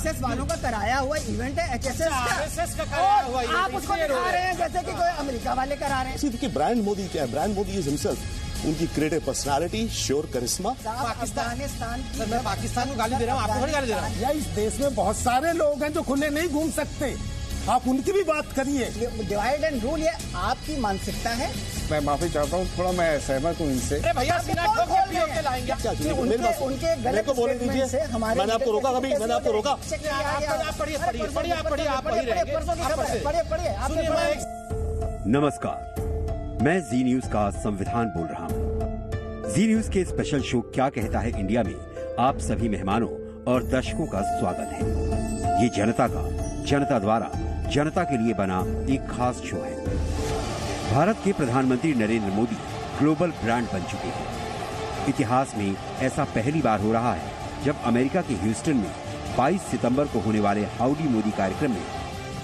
RSS वालों का कराया हुआ इवेंट है एचएसएस आरएसएस का कराया हुआ का। आप उसको दिखा रहे हैं जैसे कि कोई अमेरिका वाले करा रहे हैं। सिर्फ कि ब्रांड मोदी क्या है, ब्रांड मोदी इज हिमसेल्फ। उनकी क्रिएटिव पर्सनालिटी, श्योर करिश्मा। अफगानिस्तान सर, मैं पाकिस्तान को गाली दे रहा हूँ, आपको थोड़ी गाली दे रहा हूँ। या इस देश में बहुत सारे लोग हैं जो खुले नहीं घूम सकते, आप उनकी भी बात करिए। डिवाइड एंड रूल ये आपकी मानसिकता है। मैं माफी चाहता हूँ, थोड़ा मैं सहमत हूँ इनसे। अरे भैया सीना ठोक के पीओ के लाएंगे। उनके गलत स्टेटमेंट से हमारे मैंने आपको रोका कभी? मैंने आपको रोका? आप पढ़िए आप वही रहेंगे। पढ़िए। नमस्कार, मैं जी न्यूज का संविधान बोल रहा हूँ। जी न्यूज के स्पेशल शो क्या कहता है इंडिया में आप सभी मेहमानों और दर्शकों का स्वागत है। ये जनता का, जनता द्वारा, जनता के लिए बना एक खास शो है। भारत के प्रधानमंत्री नरेंद्र मोदी ग्लोबल ब्रांड बन चुके हैं। इतिहास में ऐसा पहली बार हो रहा है जब अमेरिका के ह्यूस्टन में 22 सितंबर को होने वाले हाउडी मोदी कार्यक्रम में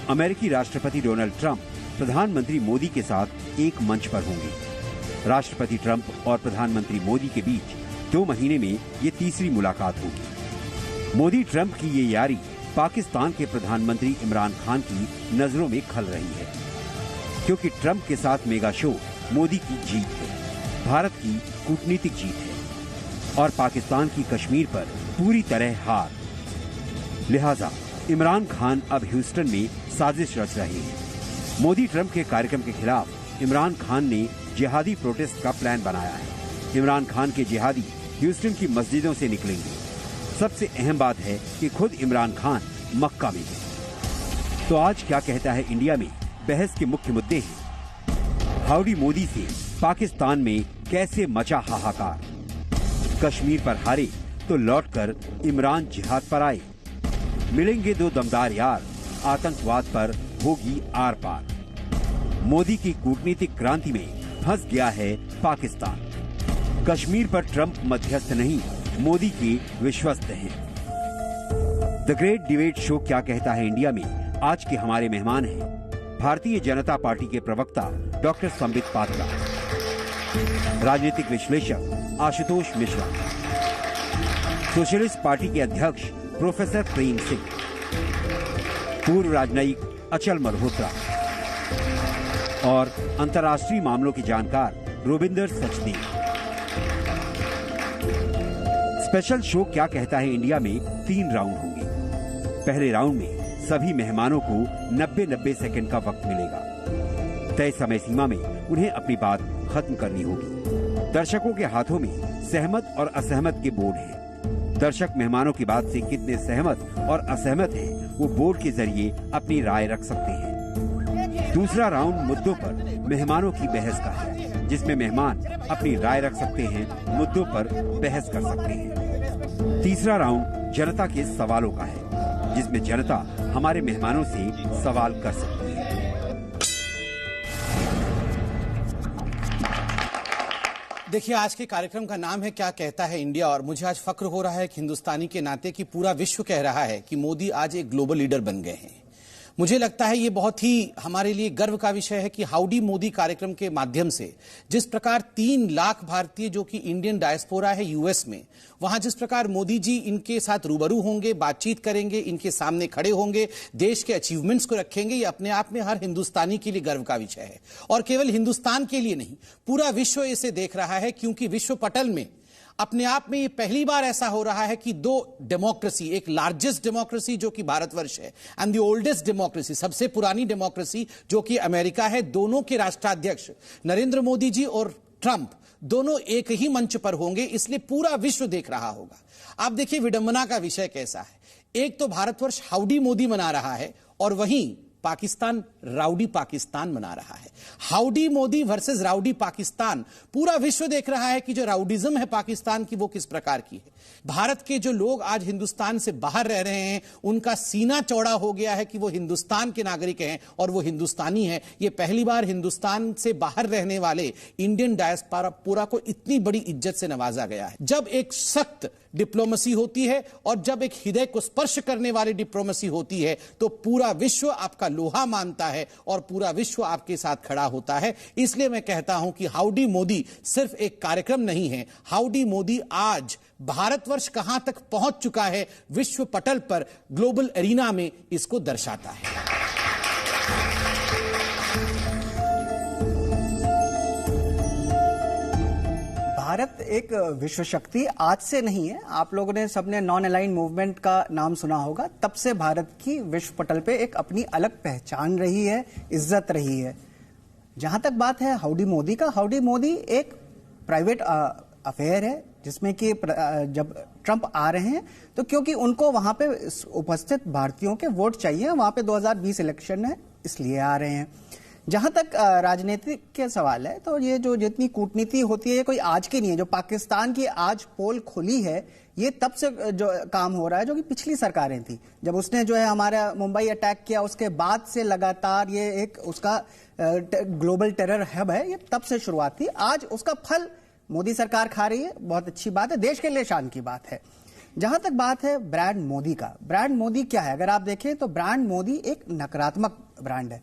अमेरिकी राष्ट्रपति डोनाल्ड ट्रंप प्रधानमंत्री मोदी के साथ एक मंच पर होंगे। राष्ट्रपति ट्रंप और प्रधानमंत्री मोदी के बीच 2 महीने में ये तीसरी मुलाकात होगी। मोदी ट्रंप की ये यारी पाकिस्तान के प्रधानमंत्री इमरान खान की नजरों में खल रही है, क्योंकि ट्रंप के साथ मेगा शो मोदी की जीत है, भारत की कूटनीतिक जीत है और पाकिस्तान की कश्मीर पर पूरी तरह हार। लिहाजा इमरान खान अब ह्यूस्टन में साजिश रच रहे हैं। मोदी ट्रंप के कार्यक्रम के खिलाफ इमरान खान ने जिहादी प्रोटेस्ट का प्लान बनाया है। इमरान खान के जिहादी ह्यूस्टन की मस्जिदों से निकलेंगे। सबसे अहम बात है कि खुद इमरान खान मक्का में है। तो आज क्या कहता है इंडिया में बहस के मुख्य मुद्दे हैं। हाउडी मोदी से पाकिस्तान में कैसे मचा हाहाकार। कश्मीर पर हारे तो लौटकर इमरान जिहाद पर आए। मिलेंगे 2 दमदार यार, आतंकवाद पर होगी आर पार। मोदी की कूटनीतिक क्रांति में फंस गया है पाकिस्तान। कश्मीर पर ट्रंप मध्यस्थ नहीं, मोदी के विश्वस्त हैं। द ग्रेट डिबेट शो क्या कहता है इंडिया में आज के हमारे मेहमान हैं भारतीय जनता पार्टी के प्रवक्ता डॉक्टर संबित पात्रा, राजनीतिक विश्लेषक आशुतोष मिश्रा, सोशलिस्ट पार्टी के अध्यक्ष प्रोफेसर प्रेम सिंह, पूर्व राजनयिक अचल मल्होत्रा और अंतर्राष्ट्रीय मामलों के जानकार रोबिंदर सचदेव। स्पेशल शो क्या कहता है इंडिया में 3 राउंड होंगे। पहले राउंड में सभी मेहमानों को 90-90 सेकंड का वक्त मिलेगा। तय समय सीमा में उन्हें अपनी बात खत्म करनी होगी। दर्शकों के हाथों में सहमत और असहमत के बोर्ड हैं। दर्शक मेहमानों की बात से कितने सहमत और असहमत हैं, वो बोर्ड के जरिए अपनी राय रख सकते हैं। दूसरा राउंड मुद्दों पर मेहमानों की बहस का है, जिसमें मेहमान अपनी राय रख सकते हैं, मुद्दों पर बहस कर सकते हैं। तीसरा राउंड जनता के सवालों का है, जिसमें जनता हमारे मेहमानों से सवाल कर सकती है। देखिए, आज के कार्यक्रम का नाम है क्या कहता है इंडिया, और मुझे आज फक्र हो रहा है कि हिंदुस्तानी के नाते कि पूरा विश्व कह रहा है कि मोदी आज एक ग्लोबल लीडर बन गए हैं। मुझे लगता है ये बहुत ही हमारे लिए गर्व का विषय है कि हाउडी मोदी कार्यक्रम के माध्यम से जिस प्रकार 3 लाख भारतीय जो कि इंडियन डायस्पोरा है यूएस में, वहां जिस प्रकार मोदी जी इनके साथ रूबरू होंगे, बातचीत करेंगे, इनके सामने खड़े होंगे, देश के अचीवमेंट्स को रखेंगे, ये अपने आप में हर हिंदुस्तानी के लिए गर्व का विषय है। और केवल हिंदुस्तान के लिए नहीं, पूरा विश्व इसे देख रहा है, क्योंकि विश्व पटल में अपने आप में ये पहली बार ऐसा हो रहा है कि 2 डेमोक्रेसी, एक लार्जेस्ट डेमोक्रेसी जो कि भारतवर्ष है एंड द ओल्डेस्ट डेमोक्रेसी, सबसे पुरानी डेमोक्रेसी जो कि अमेरिका है, दोनों के राष्ट्राध्यक्ष नरेंद्र मोदी जी और ट्रंप दोनों एक ही मंच पर होंगे। इसलिए पूरा विश्व देख रहा होगा। आप देखिए विडंबना का विषय कैसा है। एक तो भारतवर्ष हाउडी मोदी मना रहा है और वहीं पाकिस्तान राउडी पाकिस्तान मना रहा है। Howdy Modi versus rowdy Pakistan, पूरा विश्व देख रहा है कि जो राउडिज्म है पाकिस्तान की वो किस प्रकार की है। भारत के जो लोग आज हिंदुस्तान से बाहर रह रहे हैं, उनका सीना चौड़ा हो गया है कि वो हिंदुस्तान के नागरिक हैं और वो हिंदुस्तानी है। ये पहली बार हिंदुस्तान से बाहर रहने वाले इंडियन डायस्पोरा को इतनी बड़ी इज्जत से नवाजा गया है। जब एक सख्त डिप्लोमेसी होती है और जब एक हृदय को स्पर्श करने वाली डिप्लोमेसी होती है, तो पूरा विश्व आपका लोहा मानता है और पूरा विश्व आपके साथ खड़ा होता है। इसलिए मैं कहता हूं कि हाउडी मोदी सिर्फ एक कार्यक्रम नहीं है, हाउडी मोदी आज भारतवर्ष कहां तक पहुंच चुका है विश्व पटल पर, ग्लोबल एरिना में, इसको दर्शाता है। भारत एक विश्व शक्ति आज से नहीं है। आप लोगों ने सबने नॉन अलाइंड मूवमेंट का नाम सुना होगा। तब से भारत की विश्व पटल पे एक अपनी अलग पहचान रही है, इज्जत रही है। जहां तक बात है हाउडी मोदी का, हाउडी मोदी एक प्राइवेट अफेयर है, जिसमें कि जब ट्रंप आ रहे हैं तो क्योंकि उनको वहां पे उपस्थित भारतीयों के वोट चाहिए, वहां पे 2020 इलेक्शन है, इसलिए आ रहे हैं। जहां तक राजनीतिक के सवाल है तो ये जो जितनी कूटनीति होती है, ये कोई आज की नहीं है। जो पाकिस्तान की आज पोल खुली है, ये तब से जो काम हो रहा है, जो कि पिछली सरकारें थी। जब उसने जो है हमारा मुंबई अटैक किया, उसके बाद से लगातार ये एक उसका ग्लोबल टेरर हब है, ये तब से शुरुआत थी। आज उसका फल मोदी सरकार खा रही है, बहुत अच्छी बात है, देश के लिए शान की बात है। जहां तक बात है ब्रांड मोदी का, ब्रांड मोदी क्या है? अगर आप देखें तो ब्रांड मोदी एक नकारात्मक ब्रांड है।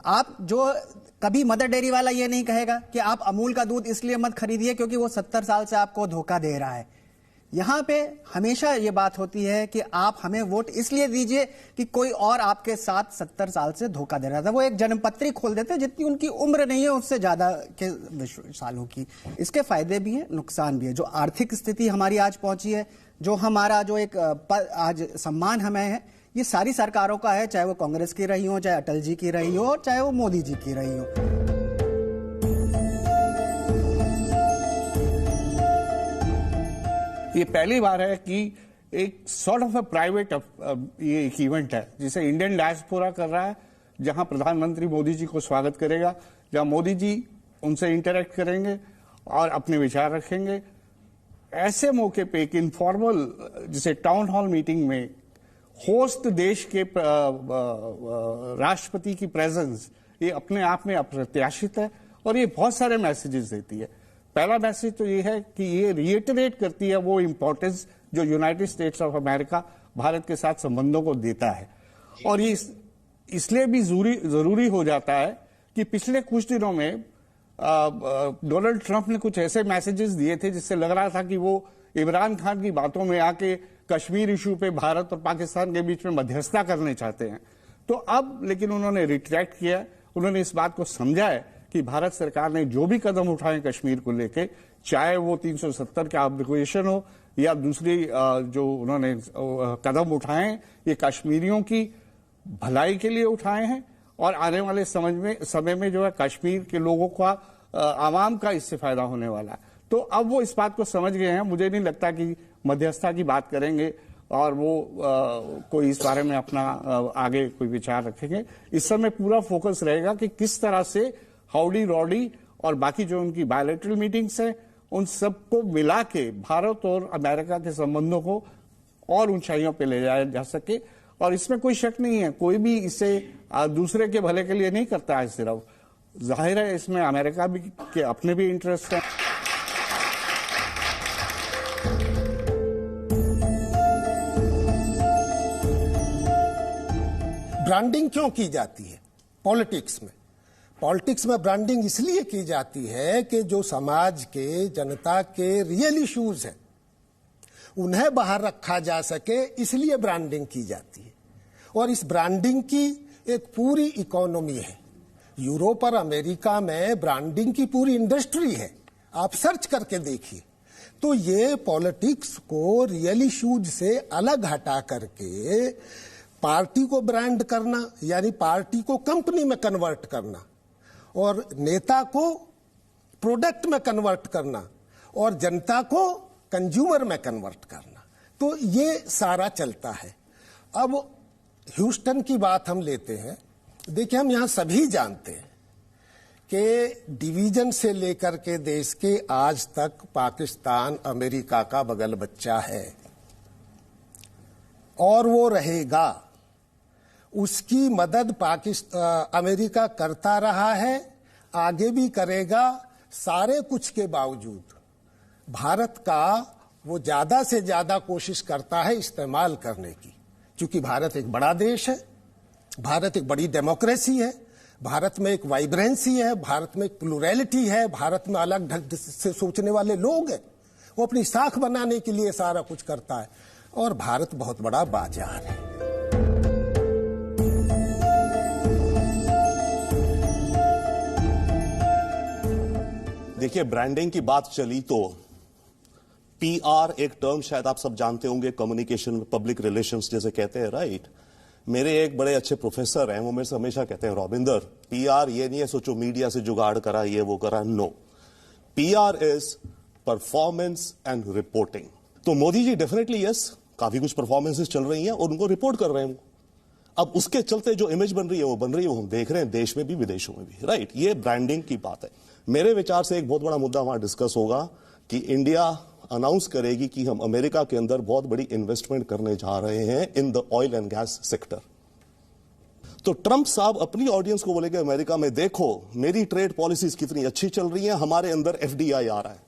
आप जो कभी मदर डेयरी वाला ये नहीं कहेगा कि आप अमूल का दूध इसलिए मत खरीदिए क्योंकि वो 70 साल से आपको धोखा दे रहा है। यहां पे हमेशा ये बात होती है कि आप हमें वोट इसलिए दीजिए कि कोई और आपके साथ 70 साल से धोखा दे रहा था। वो एक जन्मपत्री खोल देते, जितनी उनकी उम्र नहीं है उससे ज्यादा के सालों की। इसके फायदे भी हैं, नुकसान भी है। जो आर्थिक स्थिति हमारी आज पहुंची है, जो हमारा जो एक आज सम्मान हमें है, ये सारी सरकारों का है, चाहे वो कांग्रेस की रही हो, चाहे अटल जी की रही हो, चाहे वो मोदी जी की रही हो। ये पहली बार है कि एक सॉर्ट ऑफ अ प्राइवेट ये एक इवेंट है जिसे इंडियन डायस्पोरा कर रहा है, जहां प्रधानमंत्री मोदी जी को स्वागत करेगा, जहां मोदी जी उनसे इंटरेक्ट करेंगे और अपने विचार रखेंगे। ऐसे मौके पे एक इनफॉर्मल जिसे टाउन हॉल मीटिंग में होस्ट देश के राष्ट्रपति की प्रेजेंस, ये अपने आप में अप्रत्याशित है और ये बहुत सारे मैसेजेस देती है। पहला मैसेज तो ये है कि ये रिएटरेट करती है वो इंपॉर्टेंस जो United states of America Bharat के साथ संबंधों को देता है। और ये इसलिए भी जरूरी हो जाता है कि पिछले कुछ दिनों में डोनाल्ड ट्रंप ने कुछ ऐसे मैसेजेस दिए थे जिससे लग रहा था कि वो इमरान खान की बातों में आके कश्मीर इशू पे भारत और पाकिस्तान के बीच में मध्यस्थता करने चाहते हैं। तो अब लेकिन उन्होंने रिट्रैक्ट किया, उन्होंने इस बात को समझा है कि भारत सरकार ने जो भी कदम उठाए कश्मीर को लेके, चाहे वो 370 का एप्लीकेशन हो या दूसरी जो उन्होंने कदम उठाए, ये कश्मीरियों की भलाई के लिए उठाए हैं और आने वाले समय में जो है कश्मीर के लोगों का, आवाम का इससे फायदा होने वाला है। तो अब वो इस बात को समझ गए हैं। मुझे नहीं लगता कि मध्यस्थता की बात करेंगे और वो कोई इस बारे में अपना आगे कोई विचार रखेंगे। इस समय पूरा फोकस रहेगा कि किस तरह से हाउडी रॉडी और बाकी जो उनकी बायलैटरल मीटिंग्स हैं, उन सबको मिला के भारत और अमेरिका के संबंधों को और ऊंचाइयों पे ले जाया जा सके। और इसमें कोई शक नहीं है, कोई भी इसे दूसरे के भले के लिए नहीं करता है, सिर्फ जाहिर है इसमें अमेरिका भी के अपने भी इंटरेस्ट है। ब्रांडिंग क्यों की जाती है पॉलिटिक्स में? पॉलिटिक्स में ब्रांडिंग इसलिए की जाती है कि जो समाज के, जनता के रियल इश्यूज हैं उन्हें बाहर रखा जा सके, इसलिए ब्रांडिंग की जाती है। और इस ब्रांडिंग की एक पूरी इकोनॉमी है। यूरोप और अमेरिका में ब्रांडिंग की पूरी इंडस्ट्री है, आप सर्च करके देखिए। तो ये पॉलिटिक्स को रियल इश्यूज से अलग हटा करके पार्टी को ब्रांड करना, यानी पार्टी को कंपनी में कन्वर्ट करना और नेता को प्रोडक्ट में कन्वर्ट करना और जनता को कंज्यूमर में कन्वर्ट करना, तो ये सारा चलता है। अब ह्यूस्टन की बात हम लेते हैं। देखिए, हम यहां सभी जानते हैं कि डिवीजन से लेकर के देश के आज तक पाकिस्तान अमेरिका का बगल बच्चा है और वो रहेगा। उसकी मदद अमेरिका करता रहा है, आगे भी करेगा। सारे कुछ के बावजूद भारत का वो ज्यादा से ज्यादा कोशिश करता है इस्तेमाल करने की, क्योंकि भारत एक बड़ा देश है, भारत एक बड़ी डेमोक्रेसी है, भारत में एक वाइब्रेंसी है, भारत में एक प्लुरैलिटी है, भारत में अलग ढंग से सोचने वाले लोग हैं। वो अपनी साख बनाने के लिए सारा कुछ करता है और भारत बहुत बड़ा बाजार है। देखिए, ब्रांडिंग की बात चली तो पीआर एक टर्म शायद आप सब जानते होंगे, कम्युनिकेशन पब्लिक रिलेशंस जैसे कहते हैं, राइट। मेरे एक बड़े अच्छे प्रोफेसर हैं, वो मेरे से हमेशा कहते हैं, रॉबिंदर, पीआर ये नहीं है सोचो मीडिया से जुगाड़ करा ये वो करा, no, PR is performance and reporting. तो मोदी जी डेफिनेटली यस, काफी कुछ परफॉर्मेंसेस चल रही हैं और उनको रिपोर्ट कर रहे हैं। अब उसके चलते जो इमेज बन रही है वो हम देख रहे हैं देश में भी विदेशों में भी, राइट। ये ब्रांडिंग की बात है। मेरे विचार से एक बहुत बड़ा मुद्दा वहां डिस्कस होगा कि इंडिया अनाउंस करेगी कि हम अमेरिका के अंदर बहुत बड़ी इन्वेस्टमेंट करने जा रहे हैं in the oil and gas sector. तो ट्रंप साहब अपनी ऑडियंस को बोलेंगे अमेरिका में, देखो मेरी ट्रेड पॉलिसीज कितनी अच्छी चल रही हैं, हमारे अंदर एफडीआई आ रहा है।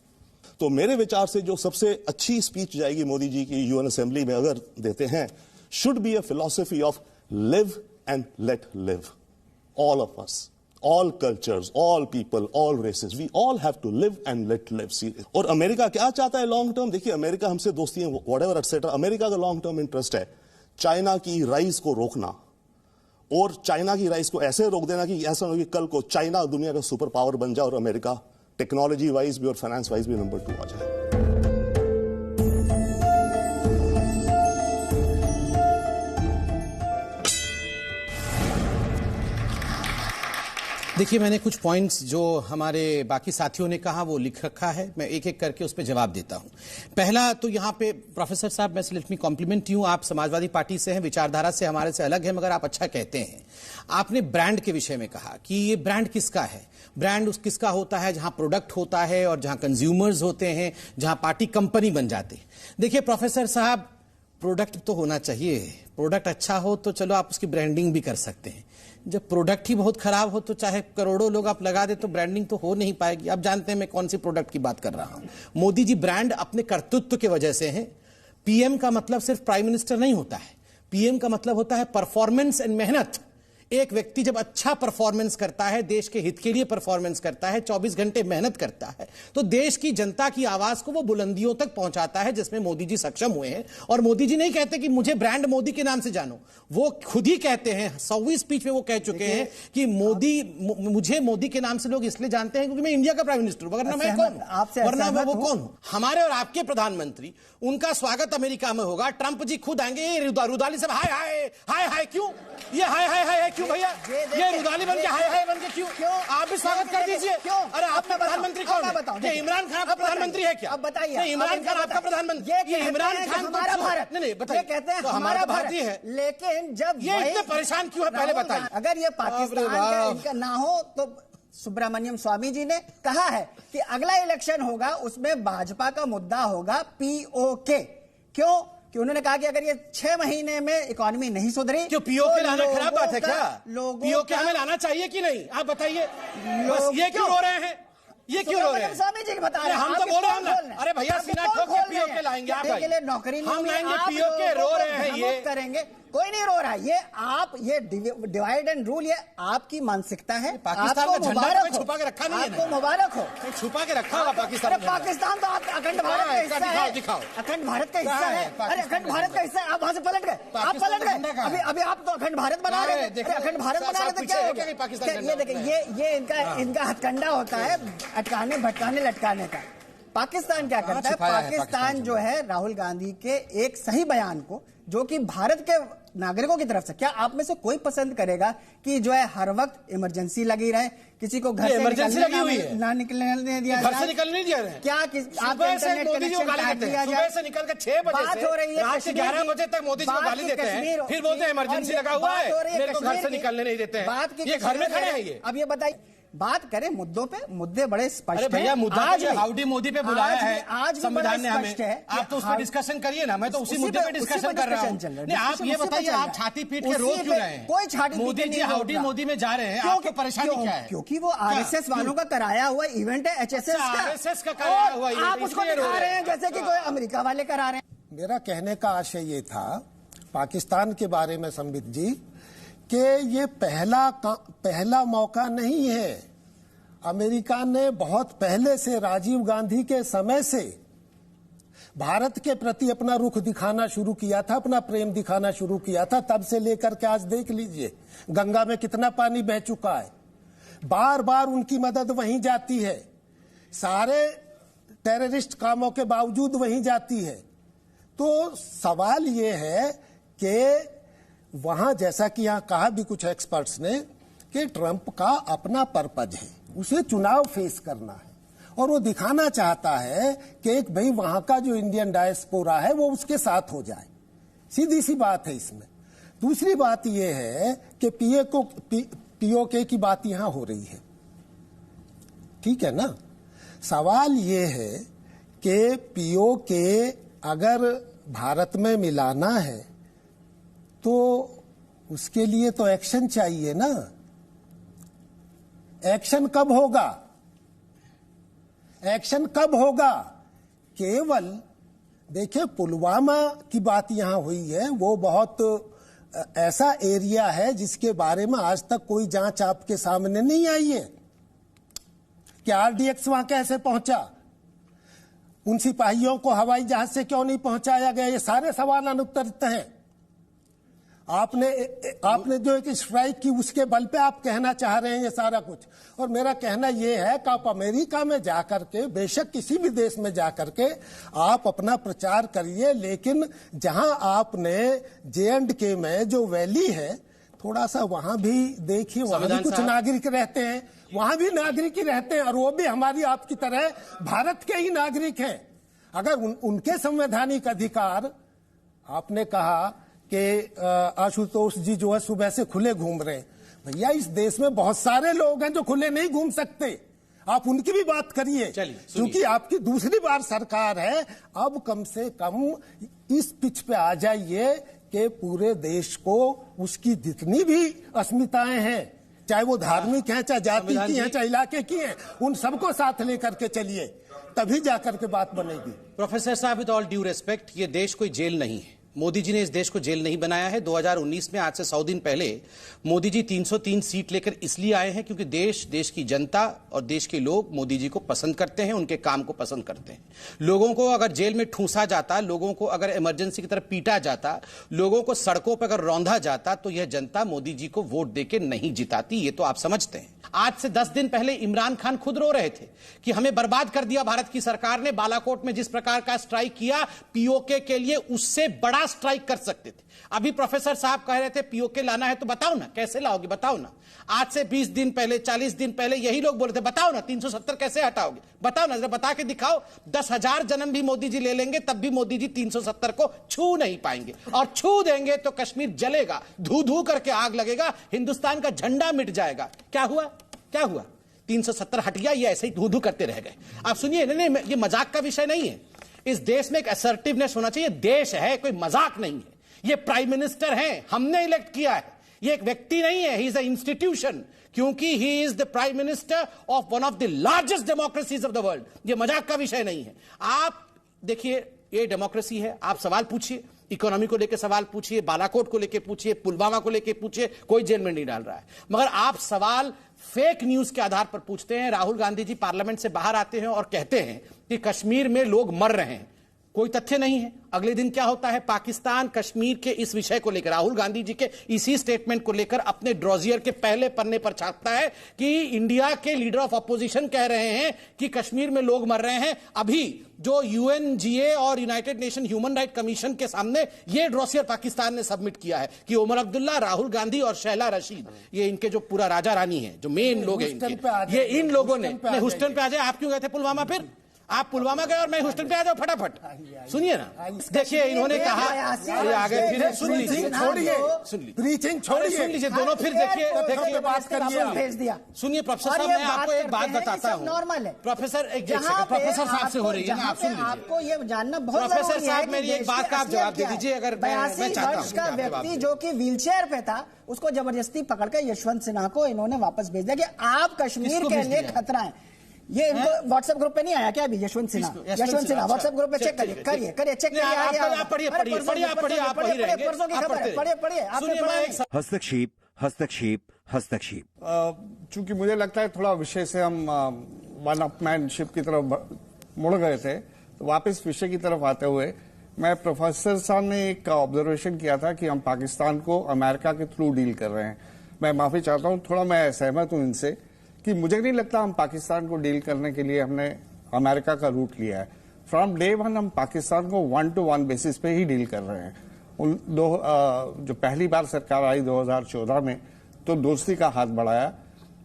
तो मेरे विचार से जो सबसे अच्छी स्पीच जाएगी मोदी जी की यूएन असेंबली में अगर देते हैं, should be a philosophy of live and let live, all of us, all cultures, all people, all races, we all have to live and let live. और अमेरिका क्या चाहता है लॉन्ग टर्म? देखिए, America हमसे दोस्ती है, whatever etc. अमेरिका का long term interest है चाइना की राइज को रोकना, और चाइना की राइज को ऐसे रोक देना कि ऐसा हो कि कल को चाइना दुनिया का सुपर पावर बन जाए और अमेरिका टेक्नोलॉजी वाइज भी और फाइनेंस वाइज भी नंबर 2 आ जाए। देखिए, मैंने कुछ पॉइंट्स जो हमारे बाकी साथियों ने कहा वो लिख रखा है, मैं एक एक करके उस पर जवाब देता हूं। पहला तो यहाँ पे प्रोफेसर साहब, मैं लेट मी कॉम्प्लीमेंट यू, आप समाजवादी पार्टी से हैं, विचारधारा से हमारे से अलग है, मगर आप अच्छा कहते हैं। आपने ब्रांड के विषय में कहा कि ये ब्रांड किसका है। ब्रांड किसका होता है? जहां प्रोडक्ट होता है और जहां कंज्यूमर्स होते हैं, जहां पार्टी कंपनी बन जाते हैं। देखिए प्रोफेसर साहब, प्रोडक्ट तो होना चाहिए, प्रोडक्ट अच्छा हो तो चलो आप उसकी ब्रांडिंग भी कर सकते हैं। जब प्रोडक्ट ही बहुत खराब हो तो चाहे करोड़ों लोग आप लगा दे तो ब्रांडिंग तो हो नहीं पाएगी। आप जानते हैं मैं कौन सी प्रोडक्ट की बात कर रहा हूं। मोदी जी ब्रांड अपने कर्तृत्व की वजह से हैं। पीएम का मतलब सिर्फ प्राइम मिनिस्टर नहीं होता है, पीएम का मतलब होता है परफॉर्मेंस एंड मेहनत। एक व्यक्ति जब अच्छा परफॉर्मेंस करता है, देश के हित के लिए परफॉर्मेंस करता है, 24 घंटे मेहनत करता है, तो देश की जनता की आवाज को वो बुलंदियों तक पहुंचाता है, जिसमें मोदी जी सक्षम हुए हैं। और मोदी जी नहीं कहते कि मुझे ब्रांड मोदी के नाम से जानो, वो खुद ही कहते हैं, 100वीं स्पीच में वो कह चुके हैं कि मुझे मोदी के नाम से लोग इसलिए जानते हैं क्योंकि मैं इंडिया का प्राइम मिनिस्टर हूं, वरना मैं कौन हूं, वरना मैं वो कौन हूं। हमारे और आपके प्रधानमंत्री, उनका स्वागत अमेरिका में होगा, ट्रंप जी खुद आएंगे, रुदाली साहब हाय हाय हाय हाय, क्यों ये हाय हाय हाय क्यों भैया? ये रुदाली बन के हाय हाय बन के क्यों? आप भी स्वागत कर दीजिए। क्यों? अरे आपका प्रधानमंत्री कौन है? ये इमरान खान आपका प्रधानमंत्री है क्या? अब बताइए। इमरान खान आपका प्रधानमंत्री? ये इमरान खान हमारा भारत, नहीं बताइए, कहते हैं हमारा भारतीय है, लेकिन जब ये इतने परेशान क्यों है पहले बताइए। अगर ये पाकिस्तान का इनका ना हो तो सुब्रमण्यम स्वामी जी ने कहा है कि अगला इलेक्शन होगा उसमें भाजपा का मुद्दा होगा पीओके। क्यों? कि उन्होंने कहा कि अगर ये 6 महीने में इकोनॉमी नहीं सुधरी, क्यों पीओके लाना खराब बात है क्या? पीओके हमें लाना चाहिए कि नहीं? आप बताइए। बस ये क्यों रो रहे हैं? ये क्यों रो रहे हैं? स्वामी जी बता रहे हैं, हम तो बोल रहे हैं। अरे भैया, सीना ठोक के पीओके लाएंगे आप, नौकरी हम लाएंगे, पीओके रो रहे हैं, ये करेंगे। कोई नहीं रो रहा है, ये डिवाइड एंड रूल, ये आपकी मानसिकता है। पाकिस्तान का झंडा तो छुपा के रखा नहीं है, आपको मुबारक हो। छुपा के रखा होगा पाकिस्तान। पाकिस्तान तो अखंड भारत का हिस्सा है, दिखाओ अखंड भारत का हिस्सा है। अरे अखंड भारत का हिस्सा है, आप वहां से पलट गए, आप पलट गए। अभी आप तो अखंड भारत बना रहे थे, अखंड भारत बना रहे थे, क्या हो गया? ये देखिए, ये इनका हथकंडा होता है अटकाने भटकाने लटकाने का। पाकिस्तान क्या करता है? पाकिस्तान जो है राहुल गांधी के एक सही बयान को, जो कि भारत के नागरिकों की तरफ से, क्या आप में से कोई पसंद करेगा कि जो है हर वक्त इमरजेंसी लगी रहे, किसी को घर से इमरजेंसी लगी हुई है, ना निकलने दिया, घर से निकलने नहीं दिया रहे? क्या आप इंटरनेट कनेक्शन काट दिया जाए? सुबह से निकल कर 6 बजे बात हो रही है, रात के 11 बजे तक मोदी जी को गाली देते हैं, फिर बोलते हैं इमरजेंसी लगा हुआ है, मेरे को घर से निकलने नहीं देते हैं। ये घर में खड़े हैं ये। अब ये बताइए, बात करें मुद्दों पे, मुद्दे बड़े स्पष्ट हैं। भैया, मुद्दा आज हाउडी मोदी पे बुलाया है, आज संविधान ने हमें, आप तो उस पर डिस्कशन करिए ना, मैं तो उसी मुद्दे पे डिस्कशन कर रहा हूं। नहीं, आप ये बताइए, आप छाती पीट के रो क्यों रहे हैं? कोई छाती मोदी जी हाउडी मोदी में जा रहे हैं, आपको परेशानी क्या है? क्योंकि वो आरएसएस वालों का कराया हुआ इवेंट है, एचएसएस का, आरएसएस का कराया हुआ इवेंट, आप उसको दिखा रहे हैं जैसे कि कोई अमेरिका वाले करा रहे हैं। मेरा कहने का आशय ये था पाकिस्तान के बारे में संबित जी कि ये पहला मौका नहीं है। अमेरिका ने बहुत पहले से, राजीव गांधी के समय से भारत के प्रति अपना रुख दिखाना शुरू किया था, अपना प्रेम दिखाना शुरू किया था। तब से लेकर के आज देख लीजिए गंगा में कितना पानी बह चुका है, बार बार उनकी मदद वहीं जाती है, सारे टेररिस्ट कामों के बावजूद वहीं जाती है। तो सवाल ये है कि वहां, जैसा कि यहां कहा भी कुछ एक्सपर्ट्स ने, कि ट्रंप का अपना पर्पज है, उसे चुनाव फेस करना है और वो दिखाना चाहता है कि एक भाई वहां का जो इंडियन डायस्पोरा है वो उसके साथ हो जाए। सीधी सी बात है इसमें। दूसरी बात यह है कि पीओके की बात यहां हो रही है, ठीक है ना। सवाल ये है कि पीओके अगर भारत में मिलाना है तो उसके लिए तो एक्शन चाहिए ना। एक्शन कब होगा? एक्शन कब होगा? केवल देखिए, पुलवामा की बात यहां हुई है, वो बहुत ऐसा एरिया है जिसके बारे में आज तक कोई जांच आपके सामने नहीं आई है कि आरडीएक्स वहां कैसे पहुंचा, उन सिपाहियों को हवाई जहाज से क्यों नहीं पहुंचाया गया। ये सारे सवाल अनुत्तरित हैं। आपने जो एक स्ट्राइक की उसके बल पे आप कहना चाह रहे हैं ये सारा कुछ। और मेरा कहना यह है कि आप अमेरिका में जाकर के, बेशक किसी भी देश में जाकर के आप अपना प्रचार करिए, लेकिन जहां आपने J&K में जो वैली है, थोड़ा सा वहां भी देखिए, वहां भी कुछ नागरिक रहते हैं, वहां भी नागरिक ही रहते हैं और वो भी हमारी आपकी तरह भारत के ही नागरिक हैं। अगर उनके संवैधानिक अधिकार, आपने कहा कि आशुतोष जी जो है सुबह से खुले घूम रहे हैं, भैया इस देश में बहुत सारे लोग हैं जो खुले नहीं घूम सकते, आप उनकी भी बात करिए। क्योंकि आपकी दूसरी बार सरकार है, अब कम से कम इस पिच पे आ जाइए कि पूरे देश को उसकी जितनी भी अस्मिताएं हैं, चाहे वो धार्मिक हैं, चाहे जाति की हैं, चाहे इलाके की हैं, उन सबको साथ लेकर के चलिए, तभी जाकर के बात बनेगी। प्रोफेसर साहब, विद ऑल ड्यू रेस्पेक्ट, ये देश कोई जेल नहीं है। मोदी जी ने इस देश को जेल नहीं बनाया है। 2019 में, आज से 100 दिन पहले, मोदी जी 303 सीट लेकर इसलिए आए हैं क्योंकि देश की जनता और देश के लोग मोदी जी को पसंद करते हैं, उनके काम को पसंद करते हैं। लोगों को अगर जेल में ठूंसा जाता, लोगों को अगर इमरजेंसी की तरह पीटा जाता, लोगों को सड़कों पर अगर रौंदा जाता, तो यह जनता मोदी जी को वोट देके नहीं जिताती। ये तो आप समझते हैं। आज से 10 दिन पहले इमरान खान खुद रो रहे थे कि हमें बर्बाद कर दिया भारत की सरकार ने। बालाकोट में जिस प्रकार का स्ट्राइक किया, पीओके के लिए उससे बड़ा स्ट्राइक कर सकते थे। अभी प्रोफेसर साहब कह रहे थे पीओके लाना है तो बताओ ना, कैसे लाओगे, बताओ ना। आज से 20 दिन पहले, 40 दिन पहले यही लोग बोल रहे थे बताओ ना 370 कैसे हटाओगे, बताओ ना, जरा बता के दिखाओ। 10,000 जन्म भी मोदी जी ले लेंगे तब भी मोदी जी 370 को छू नहीं पाएंगे, और छू देंगे तो कश्मीर जलेगा, धू धू करके आग लगेगा, हिंदुस्तान का झंडा मिट जाएगा। क्या हुआ? क्या हुआ? 370 हट गया, ये ऐसे ही धू धू करते रह गए। आप सुनिए, नहीं, ये मजाक का विषय नहीं है। इस देश में एक असर्टिवनेस होना चाहिए। देश है, कोई मजाक नहीं है। ये प्राइम मिनिस्टर हैं, हमने इलेक्ट किया है। ये एक व्यक्ति नहीं है, ही इज अ इंस्टीट्यूशन, क्योंकि he is the prime minister of one of the largest democracies of the world. ये मजाक का विषय नहीं है। आप देखिए, ये डेमोक्रेसी है। आप सवाल पूछिए, इकोनॉमी को लेकर सवाल पूछिए, बालाकोट को लेकर पूछिए, पुलवामा को लेकर पूछिए, कोई जेल में नहीं डाल रहा है। मगर आप सवाल फेक न्यूज के आधार पर पूछते हैं। राहुल गांधी जी पार्लियामेंट से बाहर आते हैं और कहते हैं कि कश्मीर में लोग मर रहे हैं, कोई तथ्य नहीं है। अगले दिन क्या होता है? पाकिस्तान कश्मीर के इस विषय को लेकर, राहुल गांधी जी के इसी स्टेटमेंट को लेकर अपने ड्रॉजियर के पहले पन्ने पर छापता है कि इंडिया के लीडर ऑफ अपोजिशन कह रहे हैं कि कश्मीर में लोग मर रहे हैं। अभी जो यूएनजीए और United nation human right commission के सामने यह ड्रॉजियर पाकिस्तान ने सबमिट किया है कि उमर अब्दुल्ला, राहुल गांधी और शैला रशीद, ये इनके जो पूरा राजा रानी है, जो मेन लोग हैं इनके, ये इन लोगों ने ह्यूस्टन पे आ जाए। आप क्यों गए थे पुलवामा? फिर आप पुलवामा गए और मैं ह्यूस्टन पे आ जाऊं फटाफट। सुनिए ना, देखिए इन्होंने कहा, आगे फिर सुन लीजिए, छोड़िए, ब्रीचिंग छोड़िए, सुन लीजिए दोनों। फिर देखिए बात करिए, सुनिए प्रोफेसर साहब, मैं आपको एक बात बताता हूँ। नॉर्मल है प्रोफेसर, प्रोफेसर साहब से हो रही है ना, आप सुन लीजिए। आपको ये जानना बहुत प्रोफेसर साहब, मेरी एक बात का आप जवाब दे दीजिए। अगर मैं चाहता हूँ का व्यक्ति जो कि व्हीलचेयर पे था, उसको जबरदस्ती पकड़ के यशवंत सिन्हा को इन्होंने वापस भेज दिया कि आप कश्मीर के लिए खतरा है। ये इनको व्हाट्सएप ग्रुप पे नहीं आया क्या अभी? यशवंत सिन्हा व्हाट्सएप ग्रुप पे चेक करिए, चेक करिए। आप पढ़िए, परसों की खबर है, पढ़िए। हस्तक्षेप हस्तक्षेप चूंकि मुझे लगता है थोड़ा विषय से हम वन अपमैनशिप की तरफ मुड़ गए थे, तो वापस विषय की तरफ आते हुए मैं प्रोफेसर साहब ने एक ऑब्जर्वेशन किया था कि हम पाकिस्तान को अमेरिका के थ्रू डील कर रहे हैं। मैं माफी चाहता हूं, थोड़ा मैं सहमत हूं इनसे कि मुझे नहीं लगता हम पाकिस्तान को डील करने के लिए हमने अमेरिका का रूट लिया है। फ्रॉम डे वन हम पाकिस्तान को 1-to-1 बेसिस पे ही डील कर रहे हैं। जो पहली बार सरकार आई 2014 में, तो दोस्ती का हाथ बढ़ाया,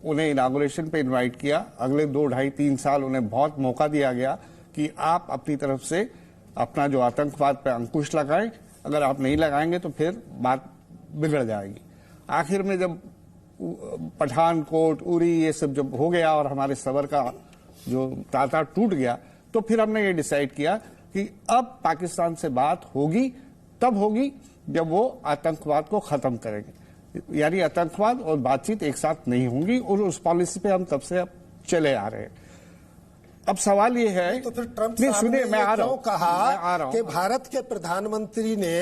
उन्हें इनागुरेशन पे इनवाइट किया। अगले 2, 2.5, 3 साल उन्हें बहुत मौका दिया गया कि आप अपनी तरफ से अपना जो आतंकवाद पे अंकुश लगाएं, अगर आप नहीं लगाएंगे तो फिर बात बिगड़ जाएगी। आखिर में जब पठानकोट, उरी ये सब जब हो गया और हमारे सबर का जो तांता टूट गया, तो फिर हमने ये डिसाइड किया कि अब पाकिस्तान से बात होगी, तब होगी जब वो आतंकवाद को खत्म करेंगे। यानी आतंकवाद और बातचीत एक साथ नहीं होंगी, और उस पॉलिसी पे हम तब से अब चले आ रहे हैं। अब सवाल ये है, तो फिर ट्रंप नहीं, साहब सुनिए, ने मैं आ रहा क्यों हूं, कहा कि भारत के प्रधानमंत्री ने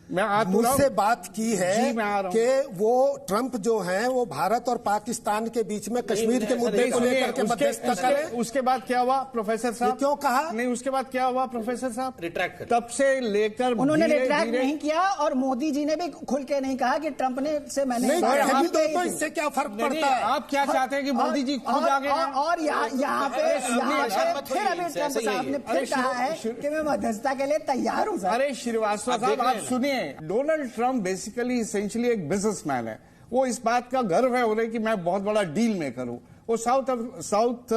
मुझसे बात की है कि वो ट्रंप जो हैं वो भारत और पाकिस्तान के बीच में कश्मीर के मुद्दे को लेकर के मध्यस्थता करें। उसके बाद क्या हुआ प्रोफेसर साहब? क्यों कहा? नहीं, उसके बाद क्या हुआ प्रोफेसर साहब? रिट्रैक्ट तब से लेकर उन्होंने रिट्रैक्ट नहीं किया, और मोदी जी ने भी खुल के नहीं कहा कि ट्रंप ने से मैंने नहीं, तो इससे क्या फर्क पड़ता है? आप क्या चाहते हैं कि मोदी जी खुद आगे? और यहाँ पे फिर अभी ट्रंप साहब ने फिर कहा है कि मैं मध्यस्थता के लिए तैयार हूँ। अरे श्रीवास्तव साहब, आप सुनिए, डोनाल्ड ट्रंप बेसिकली इसेंशियली एक बिजनेसमैन है। वो इस बात का गर्व है उन्हें कि मैं बहुत बड़ा डील मेकर हूं। वो साउथ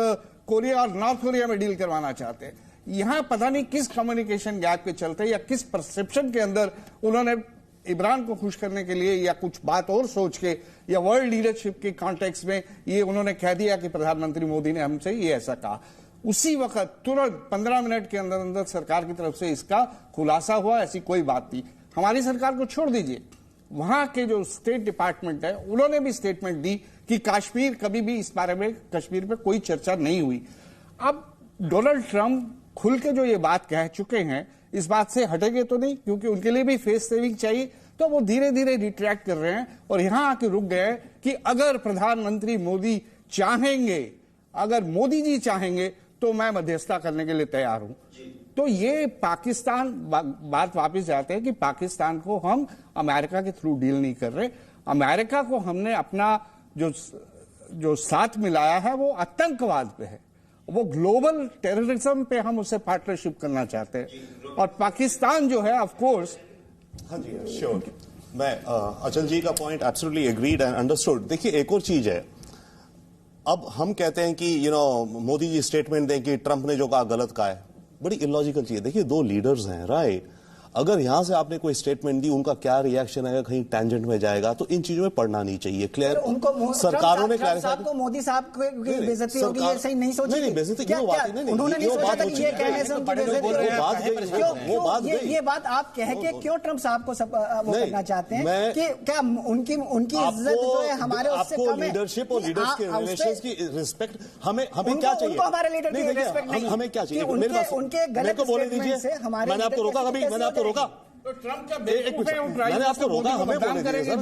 कोरिया और नॉर्थ कोरिया में डील करवाना चाहते हैं। यहां पता नहीं किस कम्युनिकेशन गैप के चलते या किस परसेप्शन के अंदर उन्होंने इमरान को खुश करने के लिए या कुछ बात और सोच के या वर्ल्ड लीडरशिप के कॉन्टेक्स्ट में ये उन्होंने कह दिया कि प्रधानमंत्री मोदी ने हमसे ये ऐसा कहा। उसी वक्त तुरंत 15 मिनट के अंदर अंदर सरकार की तरफ से इसका खुलासा हुआ। ऐसी कोई बात नहीं। हमारी सरकार को छोड़ दीजिए, वहां के जो स्टेट डिपार्टमेंट है उन्होंने भी स्टेटमेंट दी कि कश्मीर, कभी भी इस बारे में कश्मीर पे कोई चर्चा नहीं हुई। अब डोनाल्ड ट्रंप खुल के जो ये बात कह चुके हैं, इस बात से हटेंगे तो नहीं, क्योंकि उनके लिए भी फेस सेविंग चाहिए। तो वो धीरे धीरे रिट्रैक्ट कर रहे हैं और यहां आके रुक गए कि अगर प्रधानमंत्री मोदी चाहेंगे, अगर मोदी जी चाहेंगे तो मैं मध्यस्थता करने के लिए तैयार हूं। तो ये पाकिस्तान बात वापस जाते हैं कि पाकिस्तान को हम अमेरिका के थ्रू डील नहीं कर रहे। अमेरिका को हमने अपना जो साथ मिलाया है वो आतंकवाद पे है, वो ग्लोबल टेररिज्म पे हम उससे पार्टनरशिप करना चाहते हैं। और पाकिस्तान जो है ऑफ कोर्स। हाँ जी, श्योर। मैं अचल जी का point absolutely agreed and understood. देखिए, एक और चीज है, अब हम कहते हैं कि मोदी जी स्टेटमेंट दें कि ट्रंप ने जो कहा गलत कहा है, बड़ी इलॉजिकल चीज है। देखिए, 2 लीडर्स हैं, राइट? अगर यहां से आपने कोई स्टेटमेंट दी, उनका क्या रिएक्शन है, कहीं टेंजेंट में जाएगा, तो इन चीजों में पढ़ना नहीं चाहिए। क्लियर, उनको सरकारों ने साहब को मोदी साहब की बेइज्जती होगी, ये सही नहीं सोची। नहीं, बेइज्जती की बात नहीं, उन्होंने नहीं सोचा था कि ये कहने से उनकी बेइज्जती होगी। ये बात आप कह के क्यों ट्रंप साहब को वो करना चाहते हैं कि क्या उनकी इज्जत जो है हमारे उससे कम है? लीडरशिप और लीडर्स के रिलेशंस की रिस्पेक्ट हमें क्या चाहिए? हमारे लीडर की रिस्पेक्ट नहीं, हमें क्या चाहिए? उनके गलत स्टेटमेंट से हमारे, मैंने आपको रोका कभी? मैंने आपको रोका? तो ट्रंप का मैंने आपको रोका? हमें बोलने दीजिए।